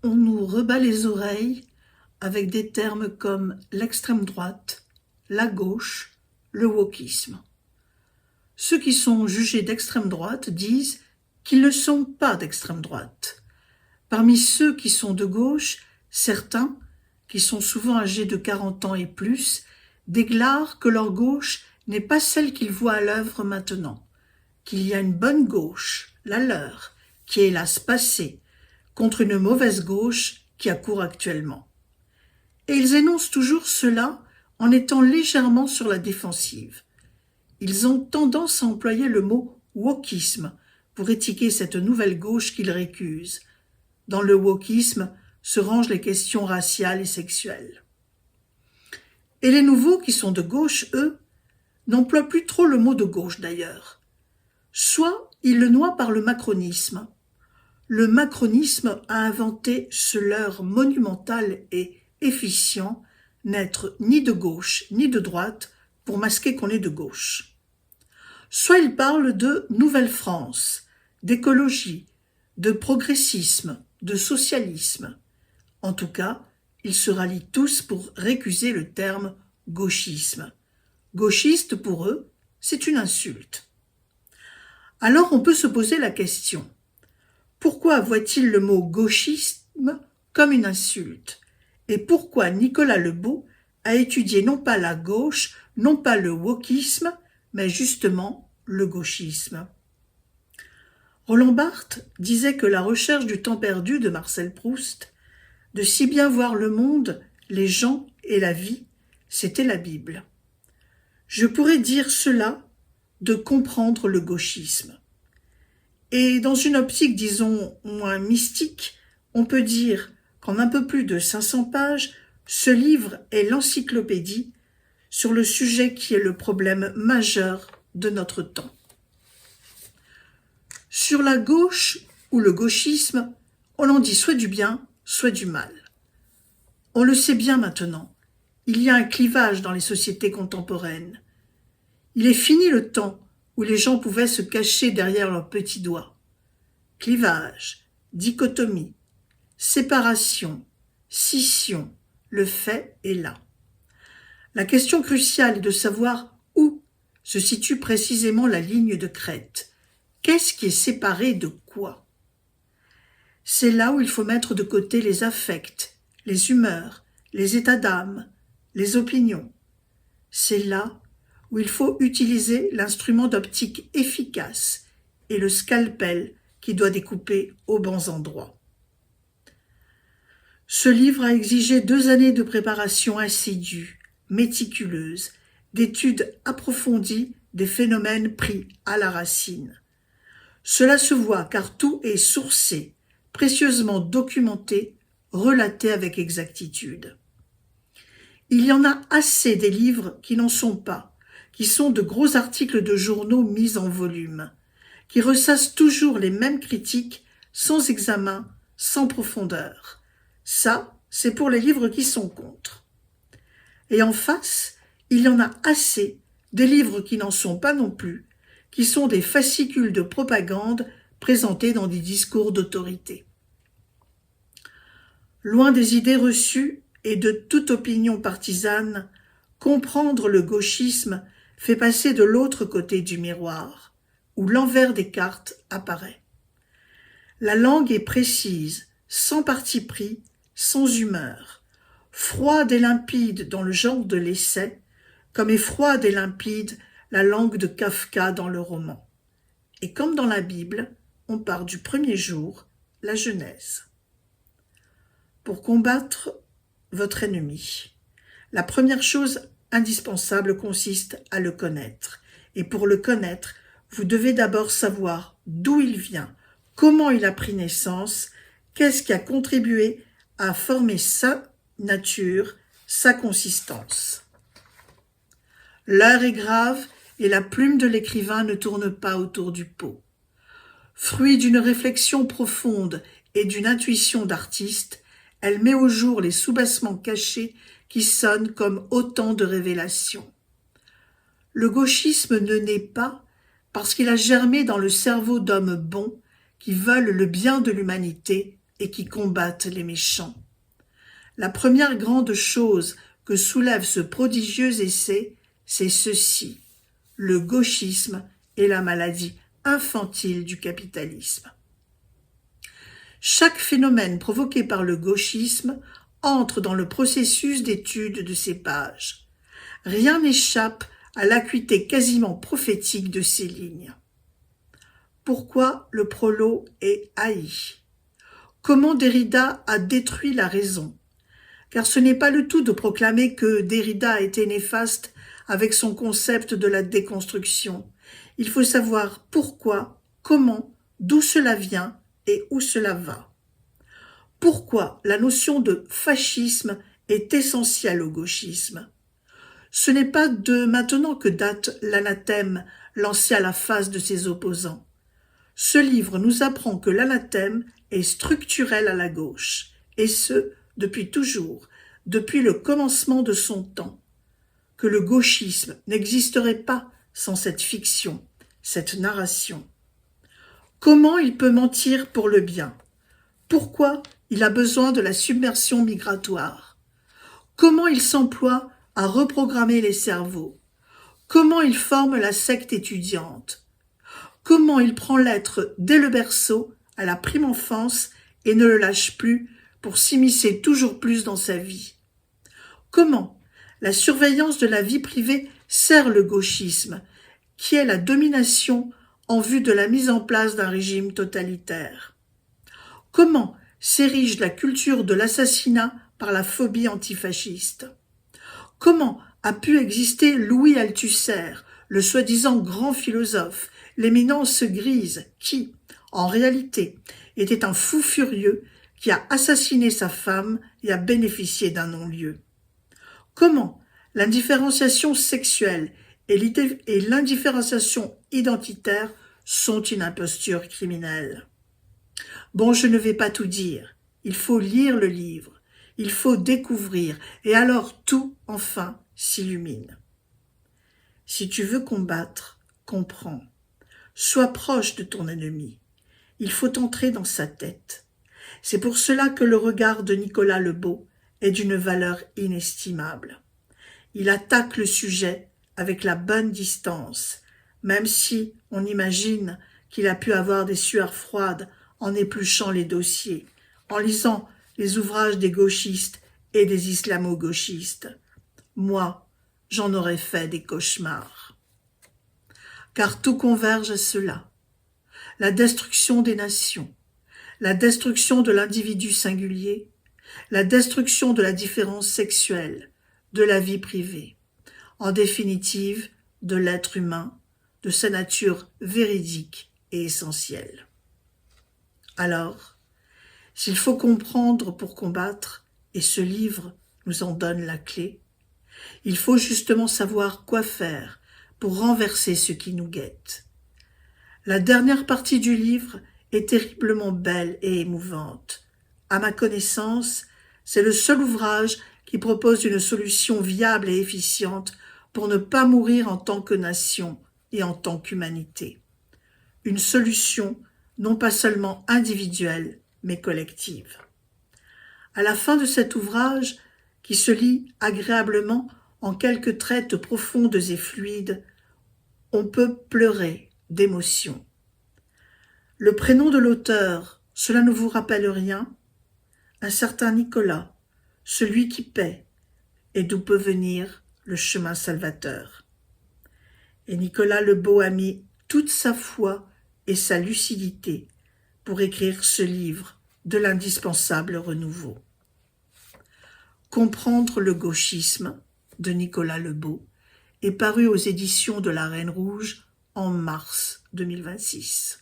on nous rebat les oreilles avec des termes comme l'extrême droite, la gauche, le wokisme. Ceux qui sont jugés d'extrême droite disent qu'ils ne sont pas d'extrême droite. Parmi ceux qui sont de gauche, certains, qui sont souvent âgés de 40 ans et plus, déclarent que leur gauche n'est pas celle qu'ils voient à l'œuvre maintenant, qu'il y a une bonne gauche, la leur, qui est hélas passée, contre une mauvaise gauche qui accourt actuellement. Et ils énoncent toujours cela en étant légèrement sur la défensive. Ils ont tendance à employer le mot « wokisme » pour étiqueter cette nouvelle gauche qu'ils récusent. Dans le wokisme se rangent les questions raciales et sexuelles. Et les nouveaux qui sont de gauche, eux, n'emploient plus trop le mot de gauche d'ailleurs. Soit ils le noient par le macronisme. Le macronisme a inventé ce leurre monumental et efficient, n'être ni de gauche ni de droite pour masquer qu'on est de gauche. Soit ils parlent de Nouvelle-France, d'écologie, de progressisme, de socialisme. En tout cas, ils se rallient tous pour récuser le terme gauchisme. Gauchiste, pour eux, c'est une insulte. Alors on peut se poser la question, pourquoi voit-il le mot gauchisme comme une insulte? Et pourquoi Nicolas Lebeau a étudié non pas la gauche, non pas le wokisme, mais justement le gauchisme? Roland Barthes disait que la recherche du temps perdu de Marcel Proust, de si bien voir le monde, les gens et la vie, c'était la Bible. Je pourrais dire cela de comprendre le gauchisme. Et dans une optique, disons, moins mystique, on peut dire qu'en un peu plus de 500 pages, ce livre est l'encyclopédie sur le sujet qui est le problème majeur de notre temps. Sur la gauche ou le gauchisme, on en dit soit du bien, soit du mal. On le sait bien maintenant, il y a un clivage dans les sociétés contemporaines. Il est fini le temps où les gens pouvaient se cacher derrière leurs petits doigts. Clivage, dichotomie, séparation, scission, le fait est là. La question cruciale est de savoir où se situe précisément la ligne de crête. Qu'est-ce qui est séparé de quoi? C'est là où il faut mettre de côté les affects, les humeurs, les états d'âme, les opinions. C'est là où il faut utiliser l'instrument d'optique efficace et le scalpel qui doit découper aux bons endroits. Ce livre a exigé 2 années de préparation assidue, méticuleuse, d'études approfondies des phénomènes pris à la racine. Cela se voit car tout est sourcé, précieusement documenté, relaté avec exactitude. Il y en a assez des livres qui n'en sont pas, qui sont de gros articles de journaux mis en volume, qui ressassent toujours les mêmes critiques, sans examen, sans profondeur. Ça, c'est pour les livres qui sont contre. Et en face, il y en a assez des livres qui n'en sont pas non plus, qui sont des fascicules de propagande présentés dans des discours d'autorité. Loin des idées reçues et de toute opinion partisane, comprendre le gauchisme fait passer de l'autre côté du miroir, où l'envers des cartes apparaît. La langue est précise, sans parti pris, sans humeur, froide et limpide dans le genre de l'essai, comme est froide et limpide la langue de Kafka dans le roman. Et comme dans la Bible, on part du premier jour, la Genèse. Pour combattre votre ennemi, la première chose indispensable consiste à le connaître. Et pour le connaître, vous devez d'abord savoir d'où il vient, comment il a pris naissance, qu'est-ce qui a contribué à former sa nature, sa consistance. L'heure est grave et la plume de l'écrivain ne tourne pas autour du pot. Fruit d'une réflexion profonde et d'une intuition d'artiste, elle met au jour les soubassements cachés qui sonnent comme autant de révélations. Le gauchisme ne naît pas parce qu'il a germé dans le cerveau d'hommes bons qui veulent le bien de l'humanité et qui combattent les méchants. La première grande chose que soulève ce prodigieux essai, c'est ceci: le gauchisme et la maladie infantile du capitalisme. Chaque phénomène provoqué par le gauchisme entre dans le processus d'étude de ces pages. Rien n'échappe à l'acuité quasiment prophétique de ces lignes. Pourquoi le prolo est haï? Comment Derrida a détruit la raison? Car ce n'est pas le tout de proclamer que Derrida a été néfaste avec son concept de la déconstruction. Il faut savoir pourquoi, comment, d'où cela vient et où cela va. Pourquoi la notion de fascisme est essentielle au gauchisme? Ce n'est pas de maintenant que date l'anathème lancé à la face de ses opposants. Ce livre nous apprend que l'anathème est structurel à la gauche, et ce, depuis toujours, depuis le commencement de son temps, que le gauchisme n'existerait pas sans cette fiction, cette narration. Comment il peut mentir pour le bien? Pourquoi il a besoin de la submersion migratoire? Comment il s'emploie à reprogrammer les cerveaux? Comment il forme la secte étudiante? Comment il prend l'être dès le berceau, à la prime enfance, et ne le lâche plus pour s'immiscer toujours plus dans sa vie? Comment la surveillance de la vie privée sert le gauchisme, qui est la domination en vue de la mise en place d'un régime totalitaire? Comment s'érige la culture de l'assassinat par la phobie antifasciste? Comment a pu exister Louis Althusser, le soi-disant grand philosophe, l'éminence grise, qui, en réalité, était un fou furieux qui a assassiné sa femme et a bénéficié d'un non-lieu? Comment l'indifférenciation sexuelle et l'indifférenciation identitaire sont une imposture criminelle? Bon, je ne vais pas tout dire. Il faut lire le livre. Il faut découvrir. Et alors tout, enfin, s'illumine. Si tu veux combattre, comprends. Sois proche de ton ennemi. Il faut entrer dans sa tête. C'est pour cela que le regard de Nicolas Lebeau est d'une valeur inestimable. Il attaque le sujet avec la bonne distance, même si on imagine qu'il a pu avoir des sueurs froides en épluchant les dossiers, en lisant les ouvrages des gauchistes et des islamo-gauchistes. Moi, j'en aurais fait des cauchemars. Car tout converge à cela. La destruction des nations, la destruction de l'individu singulier, la destruction de la différence sexuelle, de la vie privée, en définitive, de l'être humain, de sa nature véridique et essentielle. Alors, s'il faut comprendre pour combattre, et ce livre nous en donne la clé, il faut justement savoir quoi faire pour renverser ce qui nous guette. La dernière partie du livre est terriblement belle et émouvante. À ma connaissance, c'est le seul ouvrage qui propose une solution viable et efficiente pour ne pas mourir en tant que nation et en tant qu'humanité. Une solution non pas seulement individuelle, mais collective. À la fin de cet ouvrage, qui se lit agréablement en quelques traites profondes et fluides, on peut pleurer d'émotion. Le prénom de l'auteur, cela ne vous rappelle rien? Un certain Nicolas, celui qui paie, et d'où peut venir le chemin salvateur. Et Nicolas Lebeau a mis toute sa foi et sa lucidité pour écrire ce livre de l'indispensable renouveau. Comprendre le gauchisme de Nicolas Lebeau est paru aux éditions de la Reine Rouge en mars 2026.